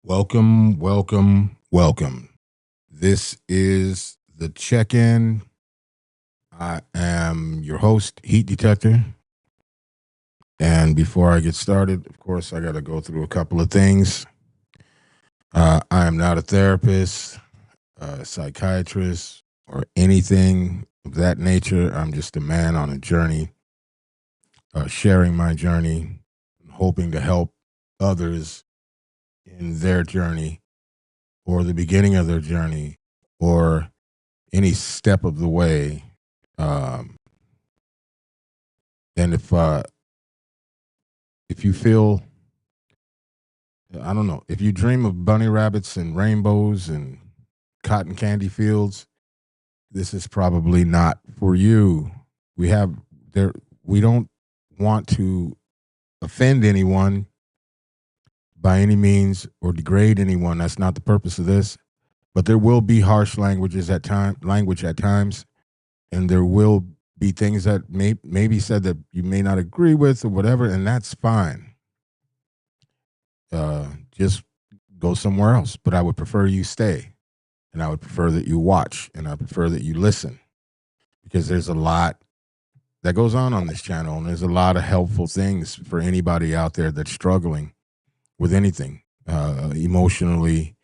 Welcome, welcome, welcome. This is the check-in. I am your host, Heat Detector. And before I get started, of course, I got to go through a couple of things. I am not a therapist, a psychiatrist, or anything of that nature. I'm just a man on a journey, sharing my journey, hoping to help others in their journey or the beginning of their journey or any step of the way. Um, and if you feel, I don't know, if you dream of bunny rabbits and rainbows and cotton candy fields, this is probably not for you. We have there. We don't want to offend anyone by any means or degrade anyone. That's not the purpose of this. But there will be harsh language at times, and there will be things that may be said that you may not agree with or whatever, and that's fine. Just go somewhere else. But I would prefer you stay, and I would prefer that you watch, and I prefer that you listen, because there's a lot that goes on this channel, and there's a lot of helpful things for anybody out there that's struggling with anything, emotionally,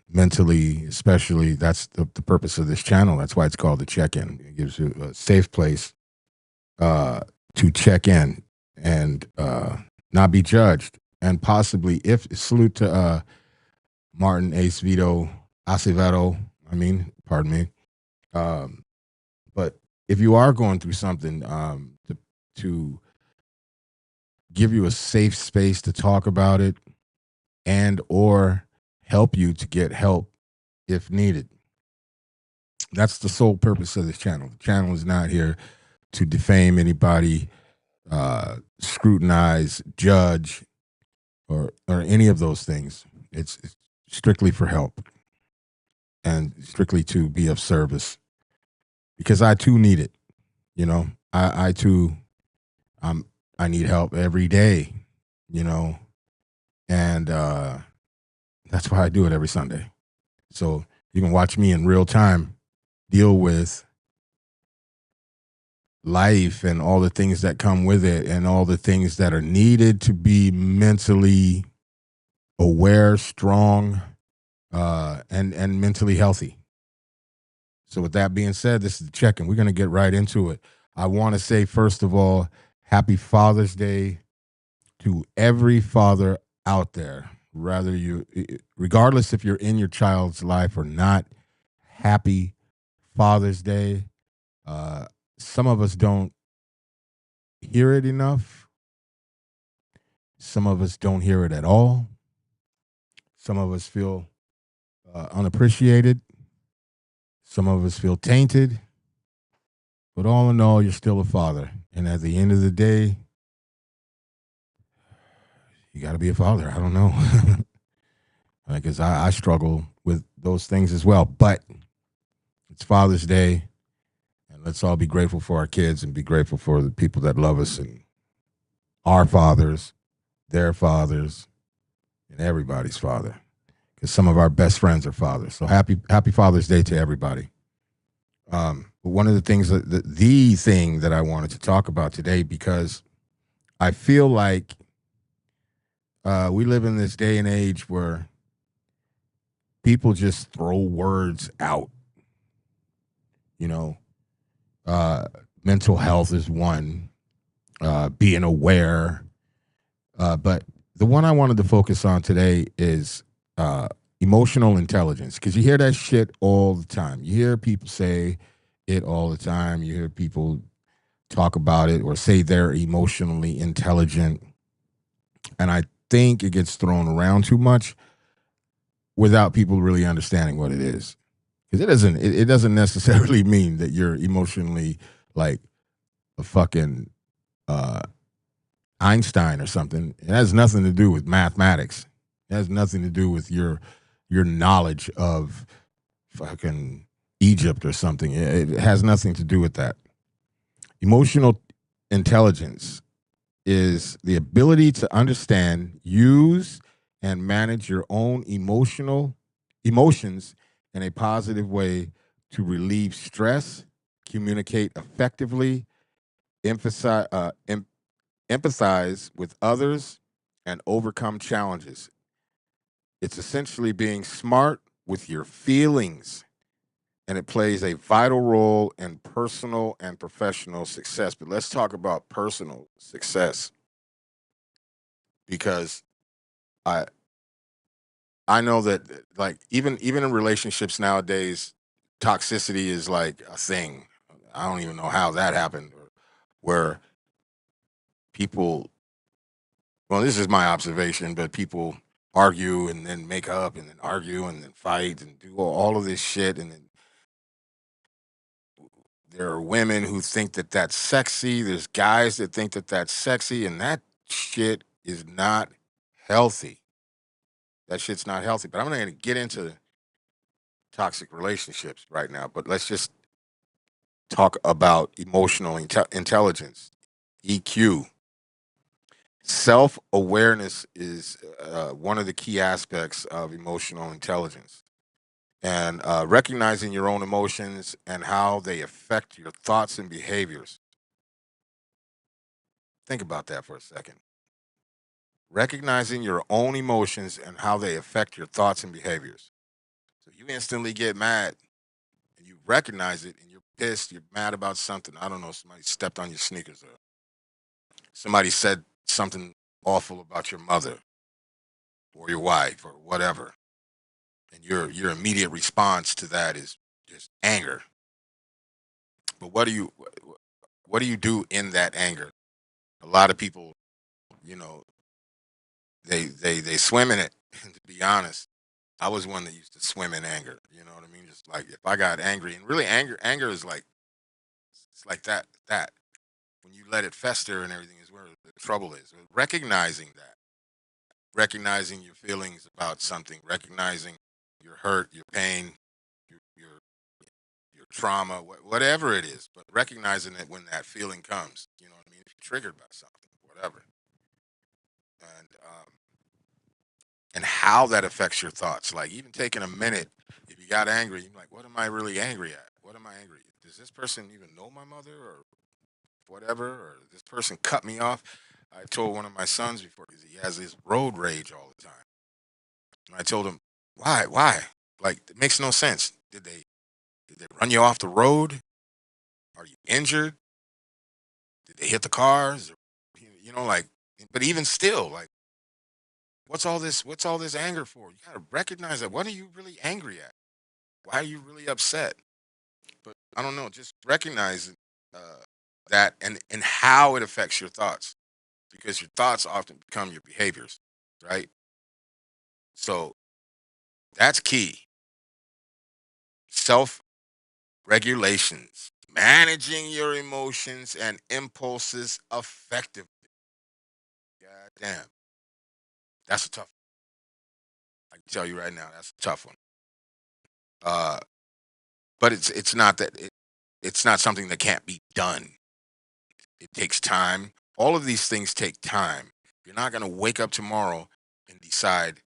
mentally, especially. That's the purpose of this channel. That's why it's called the check-in. It gives you a safe place to check in and not be judged, and possibly, if salute to Martin Acevedo. Pardon me. Um, but if you are going through something, to give you a safe space to talk about it and or help you to get help if needed. That's the sole purpose of this channel. The channel is not here to defame anybody, scrutinize, judge, or any of those things. It's strictly for help and strictly to be of service, because I too need it. You know, I too, I need help every day. You know, and that's why I do it every Sunday. So you can watch me in real time deal with life and all the things that come with it and all the things that are needed to be mentally aware, strong, and mentally healthy. So with that being said, this is the check-in. We're going to get right into it. I want to say, first of all, happy Father's Day to every father out there. Regardless if you're in your child's life or not, happy Father's Day. Some of us don't hear it enough. Some of us don't hear it at all. Some of us feel unappreciated. Some of us feel tainted. But all in all, you're still a father. And at the end of the day, you got to be a father. I don't know. Because I struggle with those things as well. But it's Father's Day. And let's all be grateful for our kids and be grateful for the people that love us and our fathers, their fathers, and everybody's father. Because some of our best friends are fathers. So happy Father's Day to everybody. But one of the things the thing that I wanted to talk about today, because I feel like we live in this day and age where people just throw words out. You know, mental health is one, being aware. But the one I wanted to focus on today is emotional intelligence, because you hear that shit all the time. You hear people say it all the time. You hear people talk about it or say they're emotionally intelligent. And I think it gets thrown around too much without people really understanding what it is. Because it doesn't necessarily mean that you're emotionally like a fucking Einstein or something. It has nothing to do with mathematics. It has nothing to do with your knowledge of fucking Egypt or something. It has nothing to do with that. Emotional intelligence is the ability to understand, use, and manage your own emotions in a positive way to relieve stress, communicate effectively, emphasize, empathize with others, and overcome challenges. It's essentially being smart with your feelings, and it plays a vital role in personal and professional success. But let's talk about personal success because I I know that like even in relationships nowadays, toxicity is like a thing. I don't even know how that happened, or where people. Well, this is my observation, but people argue and then make up and then argue and then fight and do all of this shit, and then there are women who think that that's sexy. There's guys that think that that's sexy, and that shit is not healthy. That shit's not healthy. But I'm not going to get into toxic relationships right now. But let's just talk about emotional intelligence, EQ. Self awareness is one of the key aspects of emotional intelligence. And recognizing your own emotions and how they affect your thoughts and behaviors. Think about that for a second. Recognizing your own emotions and how they affect your thoughts and behaviors. So you instantly get mad and you recognize it and you're pissed, you're mad about something. I don't know, somebody stepped on your sneakers or somebody said something awful about your mother or your wife or whatever. And your immediate response to that is just anger. But what do you do in that anger? A lot of people, you know, they swim in it. To be honest, I was one that used to swim in anger. You know what I mean? Just like if I got angry, and really anger is like it's like that when you let it fester and everything is where the trouble is. Recognizing that, recognizing your feelings about something, recognizing your hurt, your pain, your trauma, whatever it is, but recognizing it when that feeling comes. You know what I mean? If you're triggered by something, whatever, and and how that affects your thoughts. Like even taking a minute, if you got angry, you're like, what am I really angry at? What am I angry at? Does this person even know my mother or whatever? Or this person cut me off? I told one of my sons before because he has this road rage all the time. And I told him, why? Why? Like it makes no sense. Did they run you off the road? Are you injured? Did they hit the cars? Or, like but even still, like what's all this anger for? You gotta recognize that. What are you really angry at? Why are you really upset? But I don't know, just recognize uh, that and how it affects your thoughts because your thoughts often become your behaviors, right? So that's key. Self regulations, managing your emotions and impulses effectively. God damn, that's a tough. I can tell you right now, that's a tough one. Uh, but it's not that it's not something that can't be done. It takes time. All of these things take time. You're not going to wake up tomorrow and decide,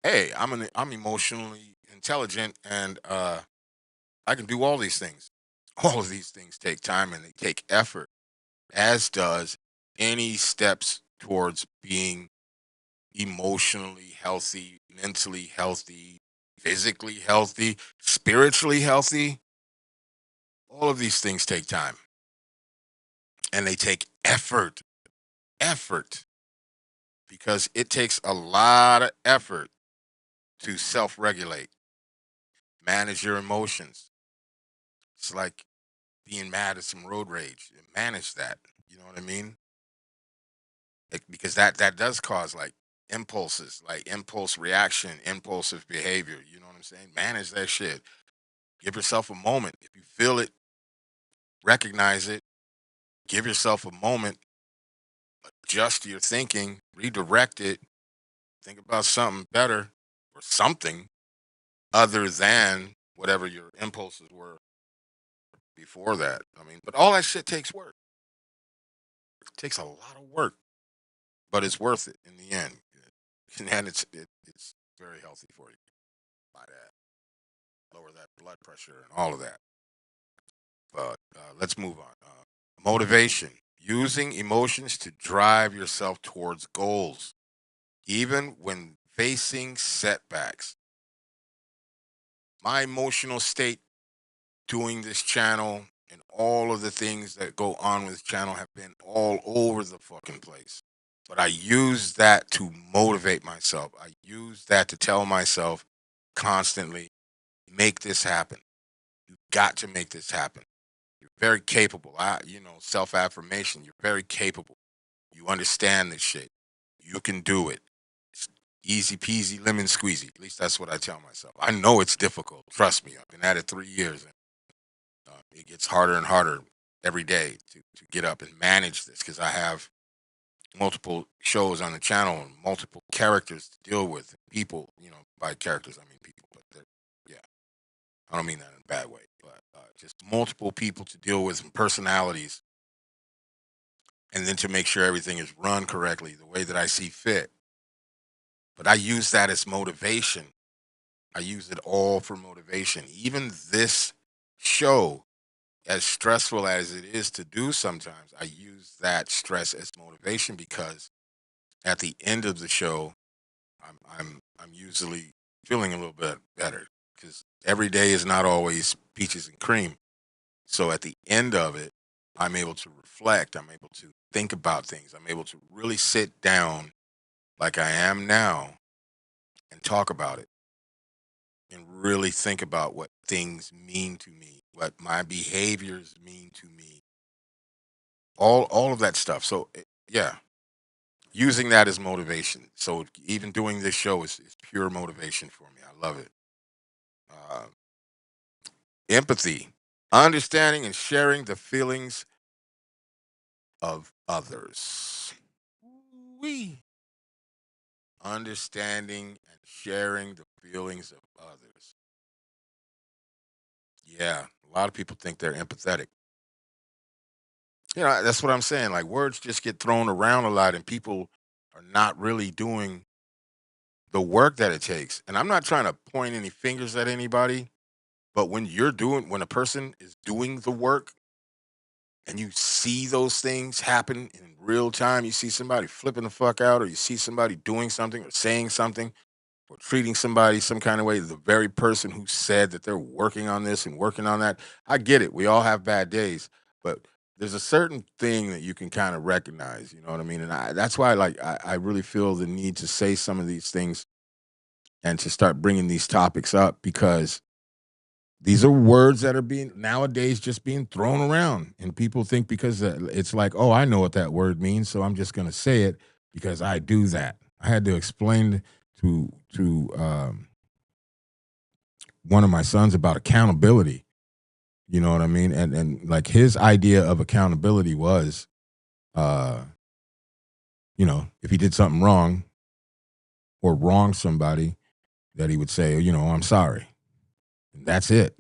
"Hey, I'm emotionally intelligent and I can do all these things." All of these things take time and they take effort, as does any steps towards being emotionally healthy, mentally healthy, physically healthy, spiritually healthy. All of these things take time and they take effort. Effort because it takes a lot of effort to self regulate, manage your emotions. It's like being mad at some road rage. Manage that. You know what I mean? Because that does cause like impulse reaction, impulsive behavior. You know what I'm saying? Manage that shit. Give yourself a moment. If you feel it, recognize it. Give yourself a moment. Adjust your thinking. Redirect it. Think about something better or something other than whatever your impulses were before that. I mean, but all that shit takes work. It takes a lot of work, but it's worth it in the end. and it's very healthy for you. By that, lower that blood pressure and all of that. But let's move on. Motivation: using emotions to drive yourself towards goals, even when facing setbacks. My emotional state doing this channel and all of the things that go on with this channel have been all over the fucking place. But I use that to motivate myself. I use that to tell myself constantly, make this happen. You got to make this happen. You're very capable. Self affirmation. You're very capable. You understand this shit. You can do it. It's easy peasy, lemon squeezy. At least that's what I tell myself. I know it's difficult. Trust me. I've been at it 3 years. It gets harder and harder every day to get up and manage this because I have multiple shows on the channel and multiple characters to deal with. People, by characters, I mean people, but yeah, I don't mean that in a bad way, but just multiple people to deal with and personalities, and then to make sure everything is run correctly the way that I see fit. But I use that as motivation. I use it all for motivation. Even this show, as stressful as it is to do sometimes, I use that stress as motivation because at the end of the show, I'm usually feeling a little bit better because every day is not always peaches and cream. So at the end of it, I'm able to reflect. I'm able to think about things. I'm able to really sit down like I am now and talk about it and really think about what things mean to me, what my behaviors mean to me, all of that stuff. So yeah, using that as motivation. So even doing this show is pure motivation for me. I love it. Uh, Empathy, understanding and sharing the feelings of others. We understanding and sharing the feelings of others. Yeah, a lot of people think they're empathetic. That's what I'm saying. Like words just get thrown around a lot, and people are not really doing the work that it takes. And I'm not trying to point any fingers at anybody, but when a person is doing the work and you see those things happen in real time, you see somebody flipping the fuck out, or you see somebody doing something or saying something or treating somebody some kind of way, the very person who said that they're working on this and working on that. I get it. We all have bad days, but there's a certain thing that you can kind of recognize, you know what I mean? And that's why I really feel the need to say some of these things and to start bringing these topics up because these are words that are being nowadays just being thrown around, and people think because it's like, oh, I know what that word means, so I'm just going to say it because I do that. I had to explain to one of my sons about accountability. You know what I mean? And like his idea of accountability was, uh, if he did something wrong or wronged somebody, that he would say, I'm sorry, and that's it.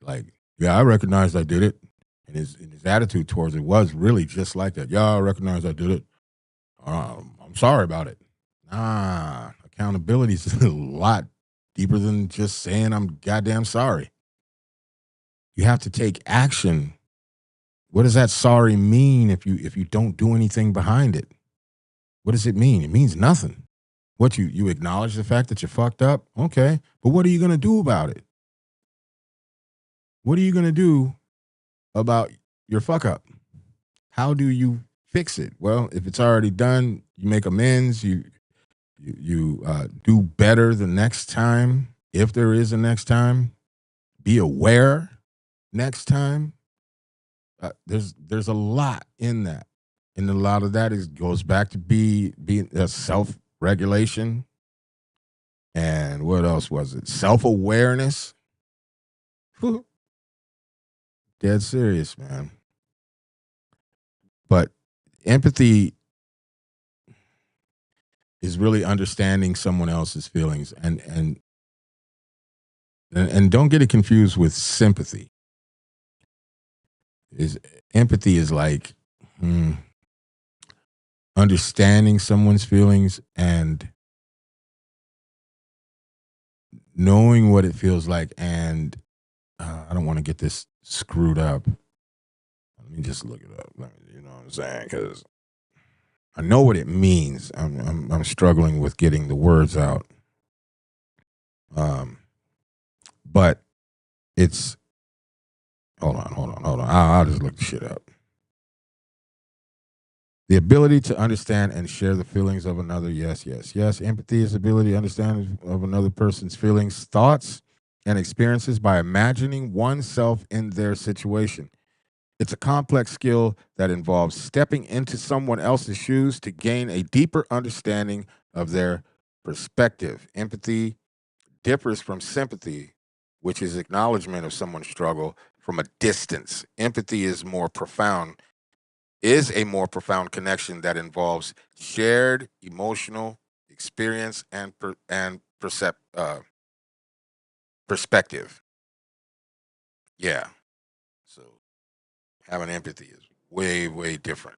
Like, yeah, I recognize I did it. And his attitude towards it was really just like that. Yeah, I recognize I did it. I'm sorry about it. Nah, accountability is a lot deeper than just saying I'm goddamn sorry. You have to take action. What does that sorry mean if you don't do anything behind it? What does it mean? It means nothing. What you acknowledge the fact that you fucked up? Okay. But what are you gonna do about it? What are you gonna do about your fuck up? How do you fix it? Well, if it's already done, you make amends. You do better the next time, if there is a next time. Be aware next time. There's a lot in that, and a lot of that goes back to being self regulation. And what else was it? Self awareness. Dead serious, man. But empathy is really understanding someone else's feelings, and don't get it confused with sympathy. Is Empathy is like understanding someone's feelings and knowing what it feels like, and I don't want to get this screwed up. Let me just look it up. You know what I'm saying? Because I know what it means. I'm struggling with getting the words out. Um, but it's hold on. I'll just look the shit up. The ability to understand and share the feelings of another. Yes, yes, yes. Empathy is the ability to understand of another person's feelings, thoughts, and experiences by imagining oneself in their situation. It's a complex skill that involves stepping into someone else's shoes to gain a deeper understanding of their perspective. Empathy differs from sympathy, which is acknowledgement of someone's struggle from a distance. Empathy is a more profound connection that involves shared emotional experience and perspective. Yeah. So having empathy is way different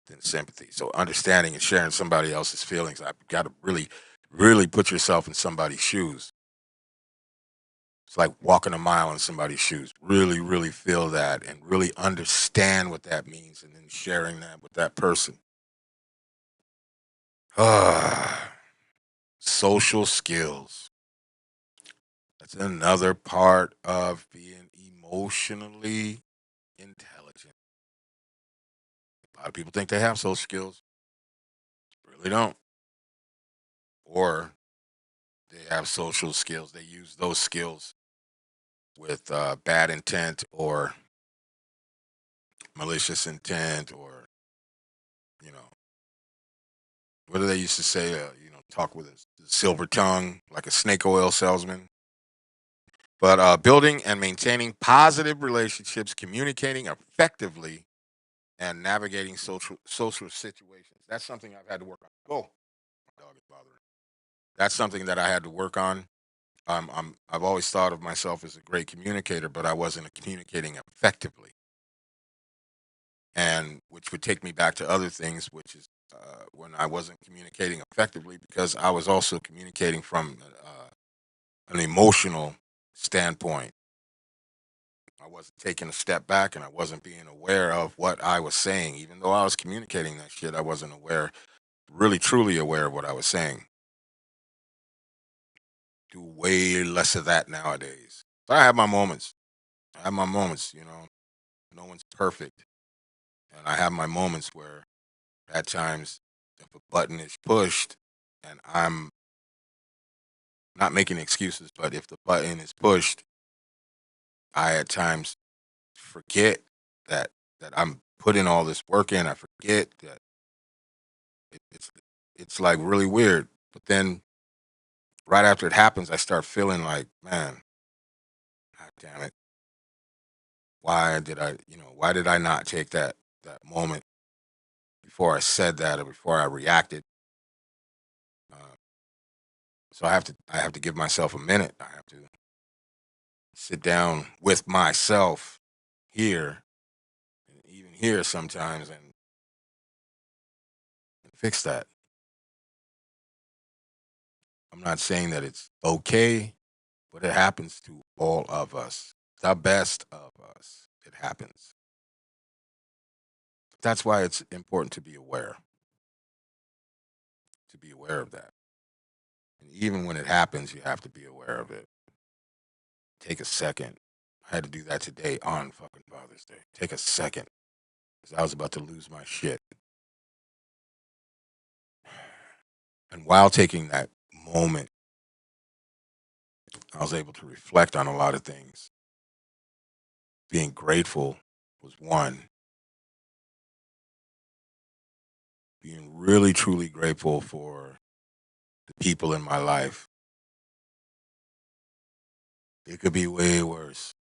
than sympathy. So understanding and sharing somebody else's feelings, I've got to really put yourself in somebody's shoes. It's like walking a mile in somebody's shoes. Really feel that and really understand what that means, and then sharing that with that person. Social skills. That's another part of being emotionally intelligent. A lot of people think they have social skills, really don't. Or they have social skills. They use those skills with bad intent or malicious intent, or, you know, what do they used to say? Talk with a silver tongue, like a snake oil salesman. But building and maintaining positive relationships, communicating effectively, and navigating social situations. That's something I've had to work on. Oh, my dog is bothering. That's something that I had to work on. I've always thought of myself as a great communicator, but I wasn't communicating effectively, and which would take me back to other things, which is when I wasn't communicating effectively because I was also communicating from an emotional standpoint. I wasn't taking a step back and I wasn't being aware of what I was saying. Even though I was communicating that shit, I wasn't aware, really truly aware of what I was saying. Do way less of that nowadays. But I have my moments. I have my moments, no one's perfect. And I have my moments where at times if a button is pushed and I'm not making excuses, but if the button is pushed, I at times forget that I'm putting all this work in. I forget that it's like really weird. But then right after it happens, I start feeling like, man, God damn it, why did I not take that moment before I said that or before I reacted? Uh, so I have to give myself a minute. I have to sit down with myself here, and even here sometimes, and fix that. I'm not saying that it's okay, but it happens to all of us, the best of us. It happens. That's why it's important to be aware of that. And even when it happens, you have to be aware of it. Take a second. I had to do that today on fucking Father's Day. Take a second because I was about to lose my shit. And while taking that moment, I was able to reflect on a lot of things. Being grateful was one. Being really, truly grateful for the people in my life. It could be way worse.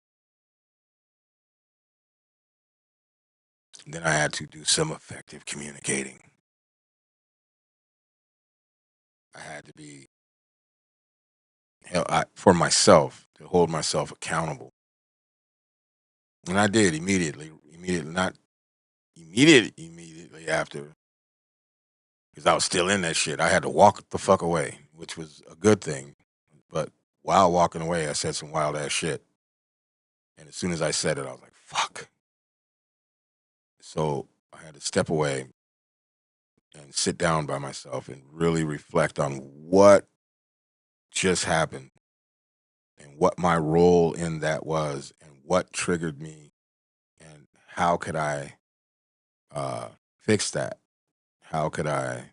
Then I had to do some effective communicating. I had to be for myself to hold myself accountable, and I did not immediately after, because I was still in that shit. I had to walk the fuck away, which was a good thing, but while walking away, I said some wild ass shit. And as soon as I said it, I was like, fuck. So I had to step away and sit down by myself and really reflect on what just happened and what my role in that was and what triggered me and how could I fix that? How could I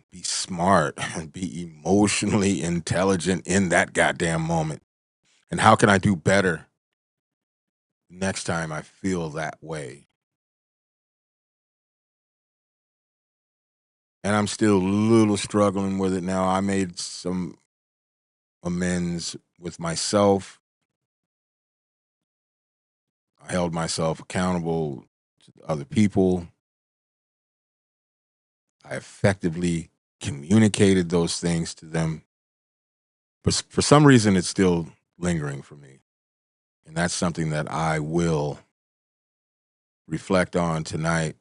be smart and be emotionally intelligent in that goddamn moment? And how can I do better next time I feel that way? And I'm still a little struggling with it now. I made some amends with myself. I held myself accountable to other people. I effectively communicated those things to them. But for some reason, it's still lingering for me. And that's something that I will reflect on tonight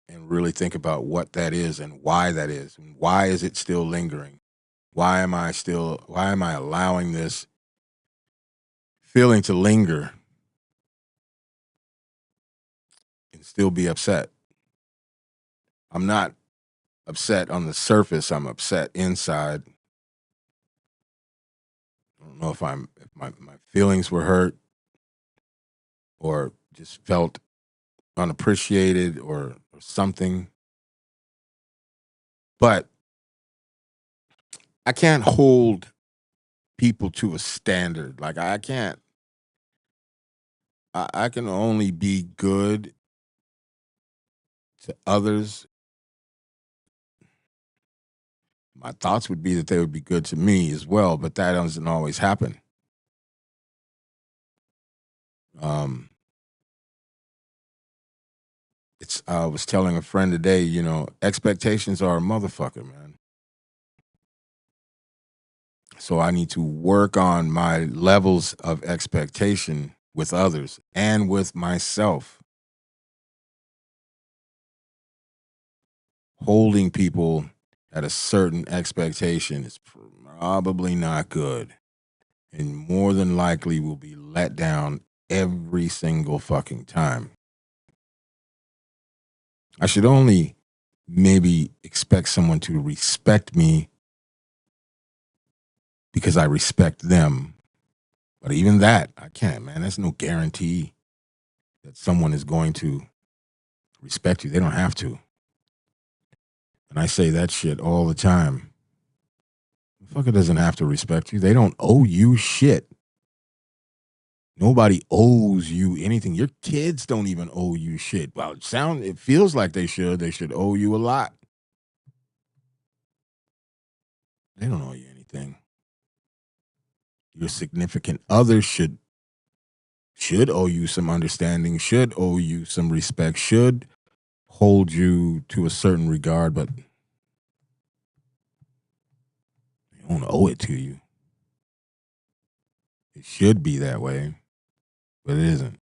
and really think about what that is and why that is. And why is it still lingering? Why am I allowing this feeling to linger and still be upset? I'm not upset on the surface. I'm upset inside. I don't know if my feelings were hurt or just felt unappreciated or something. But I can't hold people to a standard. Like I can't. I can only be good to others. My thoughts would be that they would be good to me as well, but that doesn't always happen. Um, it's. I was telling a friend today, expectations are a motherfucker, man. So I need to work on my levels of expectation with others and with myself. Holding people at a certain expectation is probably not good and more than likely will be let down every single fucking time. I should only maybe expect someone to respect me because I respect them. But even that, I can't, man. There's no guarantee that someone is going to respect you. They don't have to. And I say that shit all the time. The fucker doesn't have to respect you. They don't owe you shit. Nobody owes you anything. Your kids don't even owe you shit. Well, it feels like they should. They should owe you a lot. They don't owe you anything. Your significant other should owe you some understanding, should owe you some respect, should hold you to a certain regard, but they don't owe it to you. It should be that way, but it isn't.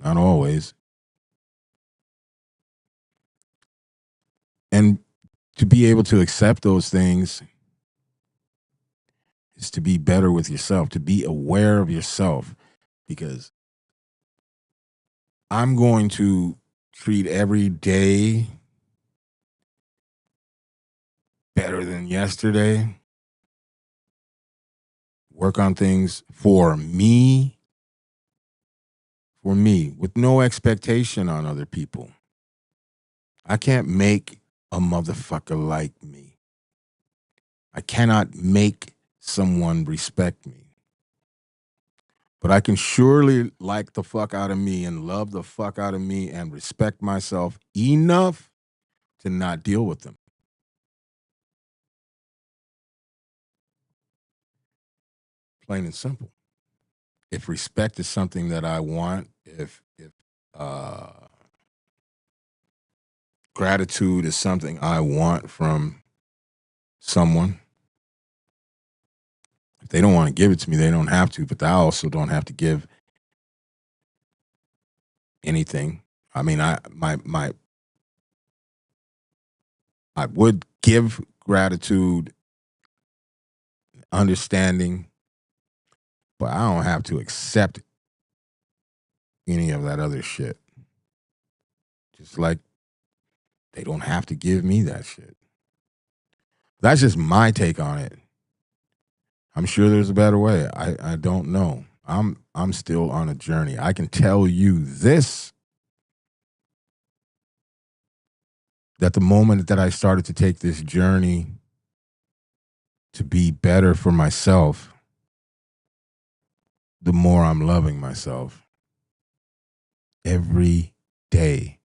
Not always. And to be able to accept those things is to be better with yourself, to be aware of yourself, because I'm going to treat every day better than yesterday, work on things for me, with no expectation on other people. I can't make a motherfucker like me. I cannot make someone respect me. But I can surely like the fuck out of me and love the fuck out of me and respect myself enough to not deal with them. Plain and simple. If respect is something that I want, if uh, gratitude is something I want from someone, if they don't want to give it to me, they don't have to. But I also don't have to give anything. I mean, I would give gratitude, understanding, but I don't have to accept any of that other shit. Just like they don't have to give me that shit. That's just my take on it. I'm sure there's a better way. I don't know. I'm still on a journey. I can tell you this, that the moment that I started to take this journey to be better for myself, the more I'm loving myself every day,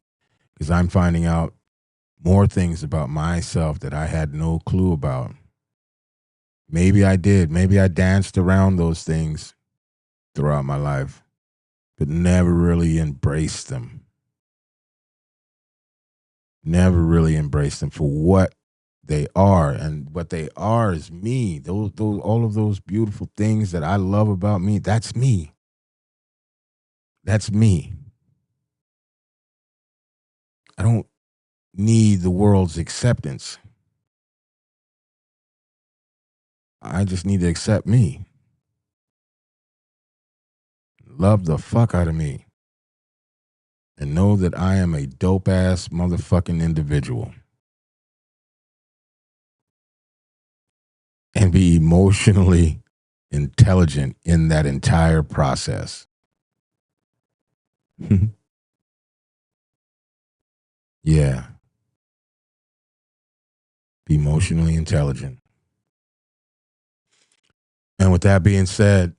because I'm finding out more things about myself that I had no clue about. Maybe I did. Maybe I danced around those things throughout my life, but never really embraced them. Never really embraced them for what they are. And what they are is me. Those all of those beautiful things that I love about me, that's me. That's me. I don't need the world's acceptance. I just need to accept me. Love the fuck out of me. And know that I am a dope ass motherfucking individual. And be emotionally intelligent in that entire process. Yeah. Be emotionally intelligent. And with that being said,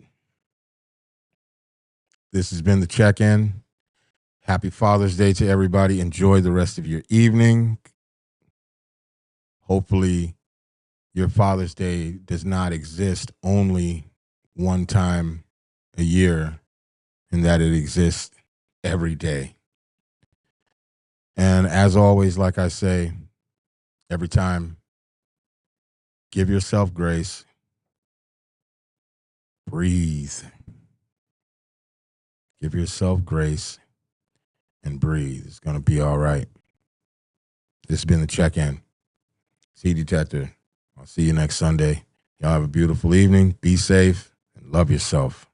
this has been the check-in. Happy Father's Day to everybody. Enjoy the rest of your evening. Hopefully, your Father's Day does not exist only one time a year, and that it exists every day. And as always, like I say, every time, give yourself grace, breathe. Give yourself grace and breathe. It's going to be all right. This has been the check-in. C Detector. I'll see you next Sunday. Y'all have a beautiful evening. Be safe and love yourself.